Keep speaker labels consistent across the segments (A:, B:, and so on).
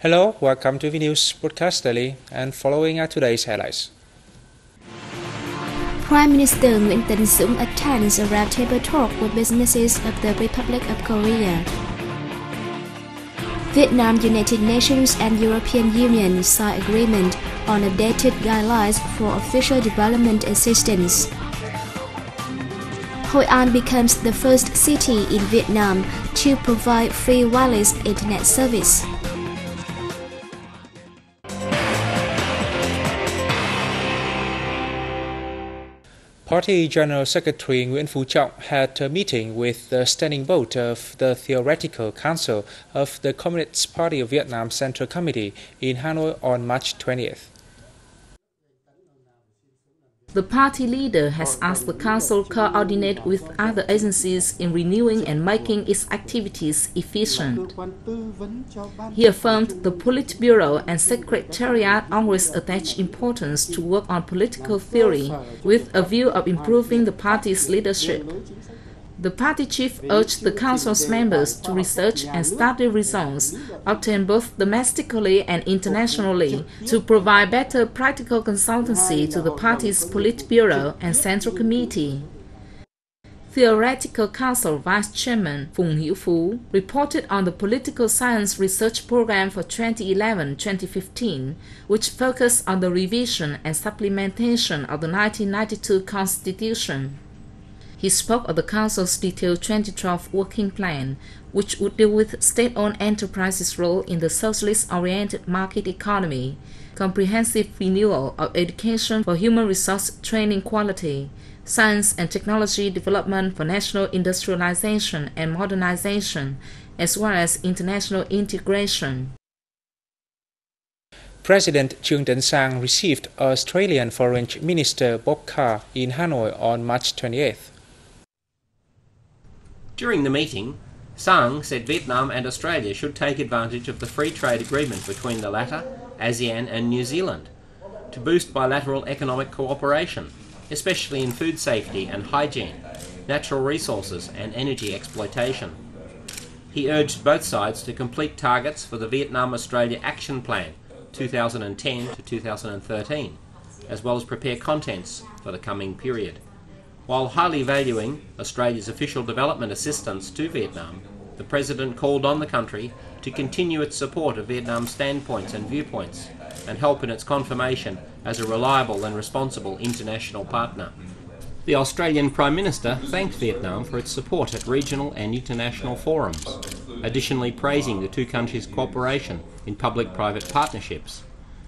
A: Hello, welcome to VNews Broadcast Daily, and following are today's highlights.
B: Prime Minister TRUYnh attends a roundtable talk with businesses of the Republic of Korea. Vietnam, United Nations and European Union sign agreement on updated guidelines for official development assistance. Hồn becomes the first city in Vietnam to provide free wireless internet service.
A: Party General Secretary Nguyễn Phú Trọng had a meeting with the Standing Board of the Theoretical Council of the Communist Party of Vietnam Central Committee in Hanoi on March 20th.
C: The party leader has asked the council to coordinate with other agencies in renewing and making its activities efficient. He affirmed the Politburo and Secretariat always attach importance to work on political theory with a view of improving the party's leadership. The party chief urged the council's members to research and study results obtained both domestically and internationally to provide better practical consultancy to the party's Politburo and Central Committee. Theoretical Council Vice Chairman Phùng Hữu Phú reported on the Political Science Research Program for 2011-2015, which focused on the revision and supplementation of the 1992 Constitution. He spoke of the Council's detailed 2012 working plan, which would deal with state-owned enterprises' role in the socialist-oriented market economy, comprehensive renewal of education for human resource training quality, science and technology development for national industrialization and modernization, as well as international integration.
A: President Trương Tấn Sang received Australian Foreign Minister Bob Carr in Hanoi on March 28th.
D: During the meeting, Sang said Vietnam and Australia should take advantage of the free trade agreement between the latter, ASEAN and New Zealand, to boost bilateral economic cooperation, especially in food safety and hygiene, natural resources and energy exploitation. He urged both sides to complete targets for the Vietnam-Australia Action Plan 2010 to 2013, as well as prepare contents for the coming period. While highly valuing Australia's official development assistance to Vietnam, the President called on the country to continue its support of Vietnam's standpoints and viewpoints and help in its confirmation as a reliable and responsible international partner. The Australian Prime Minister thanked Vietnam for its support at regional and international forums, additionally praising the two countries' cooperation in public-private partnerships,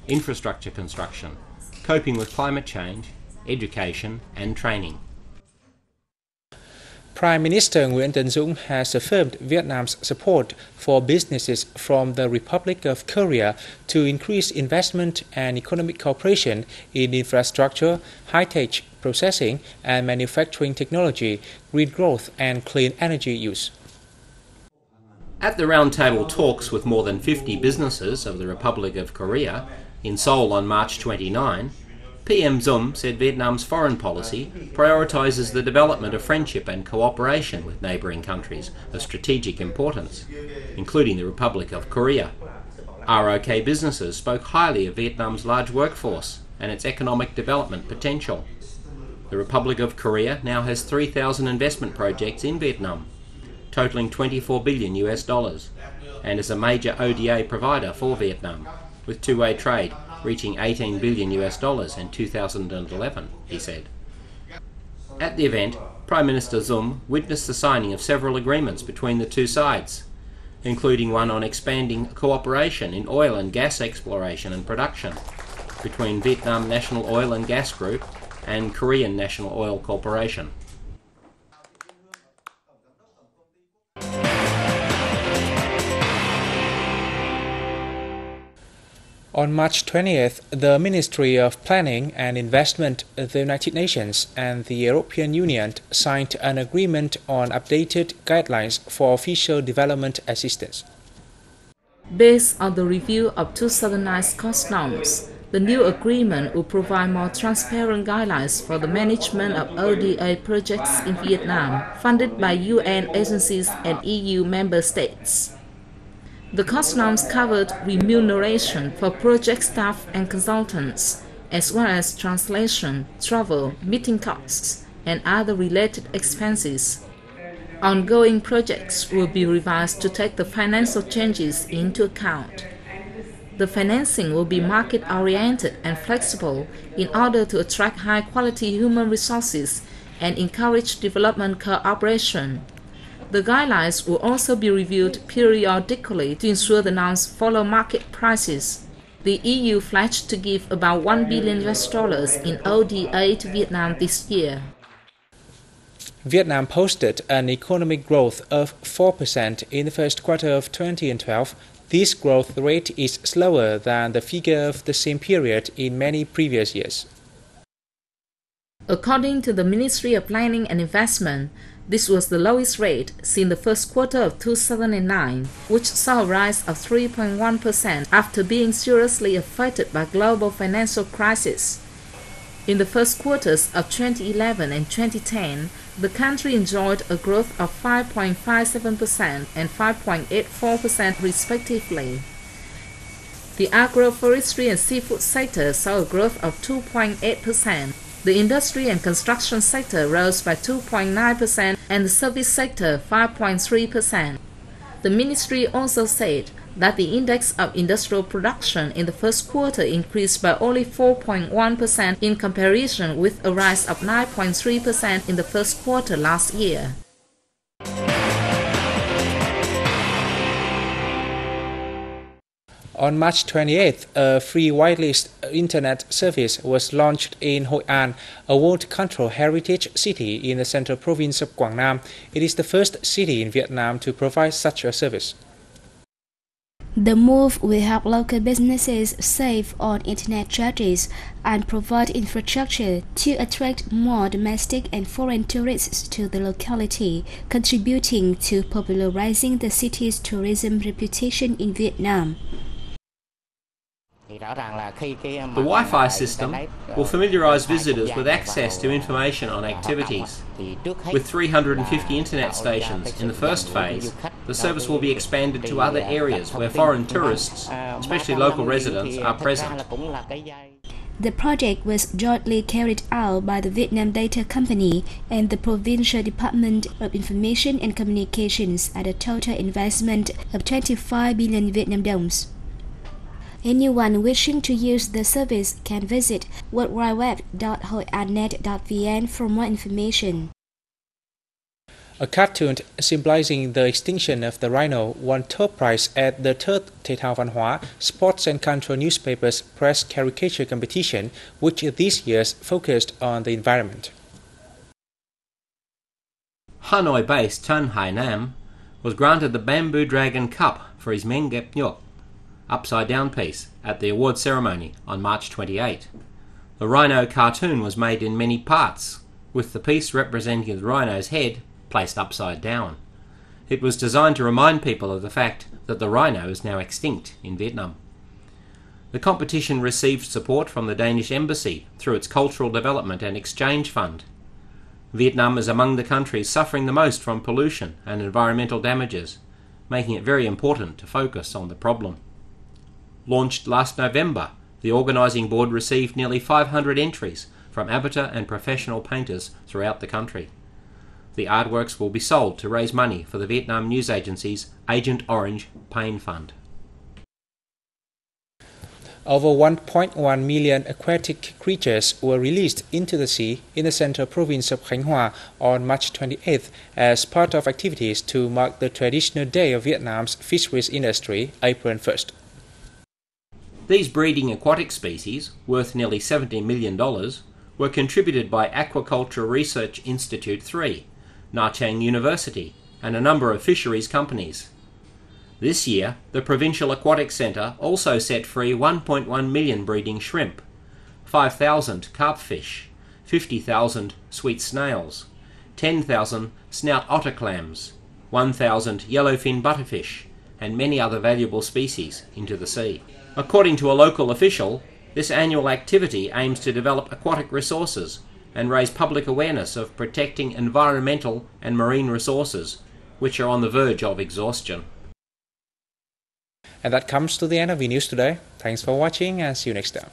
D: infrastructure construction, coping with climate change, education and training.
A: Prime Minister Nguyễn Tấn Dũng has affirmed Vietnam's support for businesses from the Republic of Korea to increase investment and economic cooperation in infrastructure, high-tech processing and manufacturing technology, green growth and clean energy use.
D: At the roundtable talks with more than 50 businesses of the Republic of Korea in Seoul on March 29, PM Dũng said Vietnam's foreign policy prioritizes the development of friendship and cooperation with neighboring countries of strategic importance, including the Republic of Korea. ROK businesses spoke highly of Vietnam's large workforce and its economic development potential. The Republic of Korea now has 3,000 investment projects in Vietnam, totaling $24 billion, and is a major ODA provider for Vietnam, with two-way trade reaching $18 billion in 2011, he said. At the event, Prime Minister Dũng witnessed the signing of several agreements between the two sides, including one on expanding cooperation in oil and gas exploration and production between Vietnam National Oil and Gas Group and Korean National Oil Corporation.
A: On March 20th, the Ministry of Planning and Investment of the United Nations and the European Union signed an agreement on updated guidelines for official development assistance.
C: Based on the review of 2009 cost norms, the new agreement will provide more transparent guidelines for the management of ODA projects in Vietnam, funded by UN agencies and EU member states. The cost norms covered remuneration for project staff and consultants, as well as translation, travel, meeting costs, and other related expenses. Ongoing projects will be revised to take the financial changes into account. The financing will be market-oriented and flexible in order to attract high-quality human resources and encourage development cooperation. The guidelines will also be reviewed periodically to ensure the norms follow market prices. The EU pledged to give about $1 billion in ODA to Vietnam this year.
A: Vietnam posted an economic growth of 4% in the first quarter of 2012. This growth rate is slower than the figure of the same period in many previous years.
C: According to the Ministry of Planning and Investment, this was the lowest rate since the first quarter of 2009, which saw a rise of 3.1% after being seriously affected by global financial crisis. In the first quarters of 2011 and 2010, the country enjoyed a growth of 5.57% and 5.84% respectively. The agroforestry and seafood sector saw a growth of 2.8%. The industry and construction sector rose by 2.9% and the service sector 5.3%. The ministry also said that the index of industrial production in the first quarter increased by only 4.1% in comparison with a rise of 9.3% in the first quarter last year.
A: On March 28th, a free wireless internet service was launched in Hội An, a World Cultural Heritage City in the central province of Quảng Nam. It is the first city in Vietnam to provide such a service.
B: The move will help local businesses save on internet charges and provide infrastructure to attract more domestic and foreign tourists to the locality, contributing to popularizing the city's tourism reputation in Vietnam.
D: The Wi-Fi system will familiarise visitors with access to information on activities. With 350 internet stations in the first phase, the service will be expanded to other areas where foreign tourists, especially local residents, are present.
B: The project was jointly carried out by the Vietnam Data Company and the Provincial Department of Information and Communications at a total investment of 25 billion Vietnam dongs. Anyone wishing to use the service can visit www.HOIANnet.VN for more information.
A: A cartoon symbolizing the extinction of the rhino won top prize at the third Thể thao Văn hóa Sports and Cultural Newspapers Press Caricature Competition, which this year focused on the environment.
D: Hanoi-based TRUYnh was granted the Bamboo Dragon Cup for his Men Gep Nhok upside-down piece at the award ceremony on March 28. The rhino cartoon was made in many parts, with the piece representing the rhino's head placed upside down. It was designed to remind people of the fact that the rhino is now extinct in Vietnam. The competition received support from the Danish Embassy through its Cultural Development and Exchange Fund. Vietnam is among the countries suffering the most from pollution and environmental damages, making it very important to focus on the problem. Launched last November, the organising board received nearly 500 entries from amateur and professional painters throughout the country. The artworks will be sold to raise money for the Vietnam news agency's Agent Orange Pain Fund.
A: Over 1.1 million aquatic creatures were released into the sea in the central province of Khánh Hòa on March 28th as part of activities to mark the traditional day of Vietnam's fisheries industry, April 1st.
D: These breeding aquatic species, worth nearly $70 million, were contributed by Aquaculture Research Institute 3, Nha Trang University, and a number of fisheries companies. This year, the Provincial Aquatic Centre also set free 1.1 million breeding shrimp, 5,000 carpfish, 50,000 sweet snails, 10,000 snout otter clams, 1,000 yellowfin butterfish, and many other valuable species into the sea. According to a local official, this annual activity aims to develop aquatic resources and raise public awareness of protecting environmental and marine resources, which are on the verge of exhaustion.
A: And that comes to the end of the news today. Thanks for watching and see you next time.